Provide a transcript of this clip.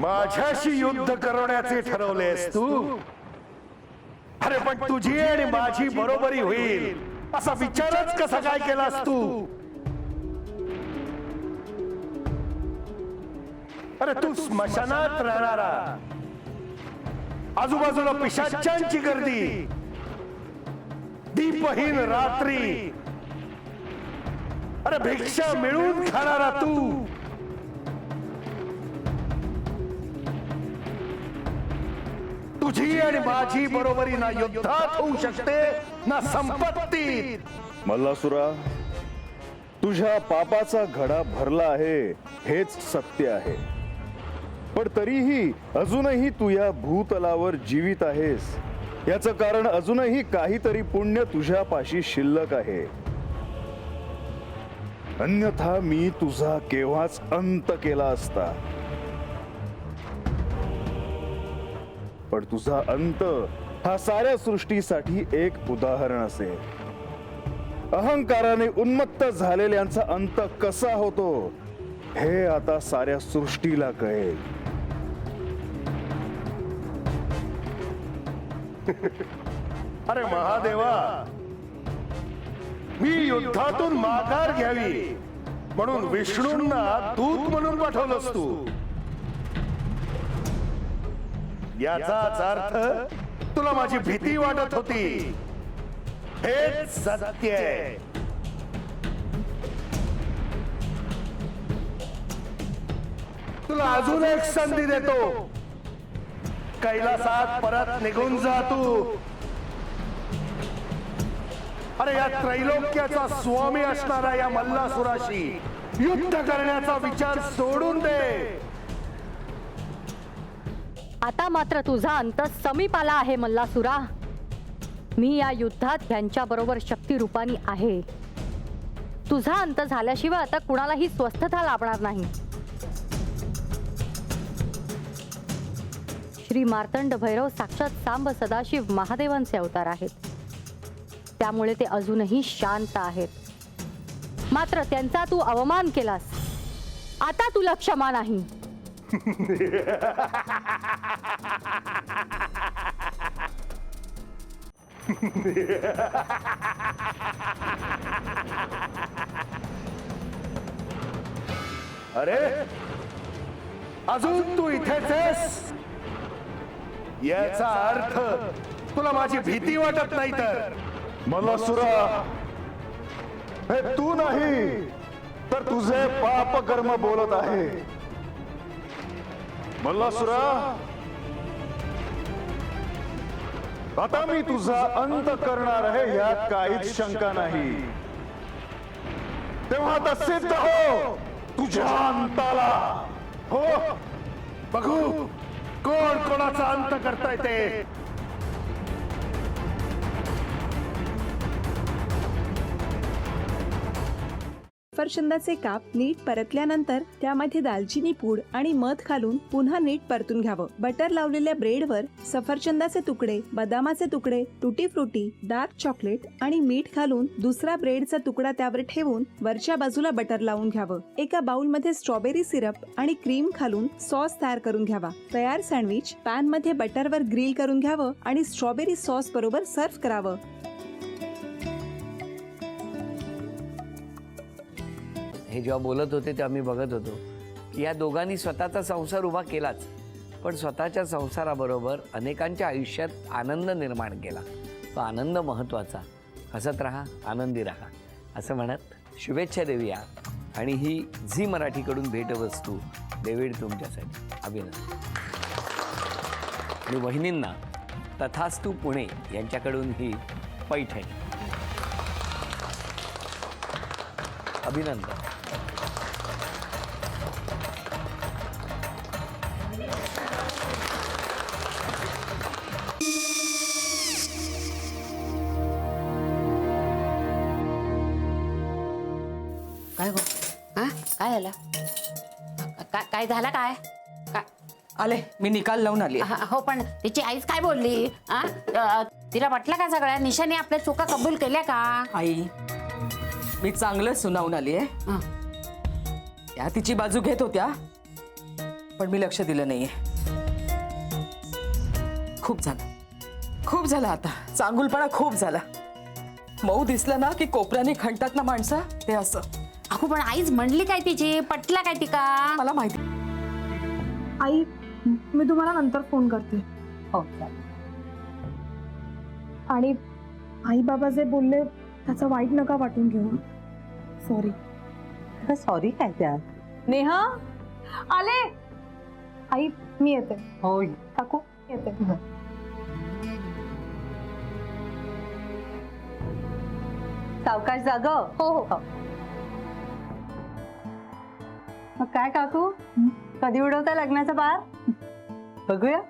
माझ्याशी युद्ध करण्याचे ठरवलेस तू? अरे पण तुझी आणि माझी बरोबरी होईल असा विचारच कसा काय केलास तू? अरे तू स्मशानात राहणारा, आजूबाजूला पिशाच्यांची गर्दी, दीपहीन रात्री, अरे भिक्षा मिळून खाणारा तू, तुझी आणि माझी बरोबरी ना युद्धात होऊ शकते ना संपत्तीत। मल्लासुरा, तुझ्या पापाचा घडा भरला आहे हेच सत्य आहे, पण तरीही अजूनही तू या भूतलावर जीवित आहेस याचं कारण अजूनही काहीतरी पुण्य तुझ्या पाशी शिल्लक आहे, अन्यथा मी तुझा केव्हाच अंत केला असता। पण तुझा अंत हा साऱ्या सृष्टीसाठी एक उदाहरण असेल। अहंकाराने उन्मत्त झालेल्यांचा अंत कसा होतो हे आता साऱ्या सृष्टीला कळेल। अरे महादेवा, मी युद्धातून माघार घ्यावी म्हणून विष्णूंना दूत म्हणून पाठवलंस तू। याचाच अर्थ तुला माझी भीती वाटत होती, हेच सत्य आहे। तुला अजून एक संधी देतो, कैलासात परत निघून जा तू। अरे या त्रैलोक्याचा स्वामी असणारा या मल्लासुराशी युद्ध करण्याचा विचार सोडून दे। आता मात्र तुझा अंत समीप आला आहे मल्लासुरा। मी या युद्धात यांच्या बरोबर शक्ती रूपानी आहे। तुझा अंत झाल्याशिवाय आता कुणालाही स्वस्थता लाभणार नाही। श्री मार्तंड भैरव साक्षात सांब सदाशिव महादेवांचे अवतार आहेत, त्यामुळे ते अजूनही शांत आहेत। मात्र त्यांचा तू अवमान केलास, आता तुला क्षमा नाही। अरे अजून तू इथेच आहेस? याचा अर्थ तुला माझी भीती वाटत नाही तर? मल्लासुरा, हे तू नाही तर तुझे पाप कर्म बोलत आहे। मल्लासुरा, आता मी तुझा अंत करणार आहे यात काहीच शंका नाही। तेव्हा आता सिद्ध हो तुझ्या अंताला। हो, बघू कोण कोणाचा अंत करताय ते। सफरचंदाचे काप नीट परतल्यानंतर त्यामध्ये दालचिनी पूड आणि मध घालून पुन्हा नीट परतून घ्यावं। बटर लावलेल्या ब्रेडवर सफरचंदाचे तुकडे, बदामाचे तुकडे, टुटी फ्रुटी, डार्क चॉकलेट आणि मीठ घालून दुसरा ब्रेडचा तुकडा त्यावर ठेवून वरच्या बाजूला बटर लावून घ्यावं। एका बाउलमध्ये स्ट्रॉबेरी सिरप आणि क्रीम घालून सॉस तयार करून घ्यावा। तयार सँडविच पॅन मध्ये बटरवर ग्रिल करून घ्यावं आणि स्ट्रॉबेरी सॉस बरोबर सर्व्ह करावं। हे जेव्हा बोलत होते तेव्हा मी बघत होतो की या दोघांनी स्वतःचा संसार उभा केलाच, पण स्वतःच्या संसाराबरोबर अनेकांच्या आयुष्यात आनंद निर्माण केला। तो आनंद महत्त्वाचा। हसत राहा, आनंदी राहा असं म्हणत शुभेच्छा देऊया। आणि ही झी मराठीकडून भेटवस्तू डेव्हिड तुमच्यासाठी। अभिनंदन। आणि वहिनींना तथास्तू पुणे यांच्याकडून ही पैठणी। अभिनंदन। काय गो? हा काय झालं? काय झालं? काय आले मी निकाल लावून आली। हो, पण तिची आईच काय बोलली? तिला वाटलं का सगळ्या निशाने आपल्या चुका कबूल केल्या का? आई, मी चांगलं सुनावून आली आहे। त्या तिची बाजू घेत होत्या, पण मी लक्ष दिलं नाहीये. खूप झालं आता. चांगुलपणा खूप झाला. मऊ दिसलं ना की कोपऱ्याने खणतात ना माणसं, ते असं. अगो पण आईच म्हणली काय तिची, पटला काय ती का? मला माहिती. आई, मी तुम्हाला नंतर फोन करते. हो. आणि आई बाबा जे बोलले त्याचं वाईट नका वाटून घेऊ. सॉरी. सॉरी काय त्या? नेहा आले. आई मी येते. हो काकू येते. सावकाश जाग. हो हो. मग काय काकू, कधी उडवता लग्नाचा बार? बघूया.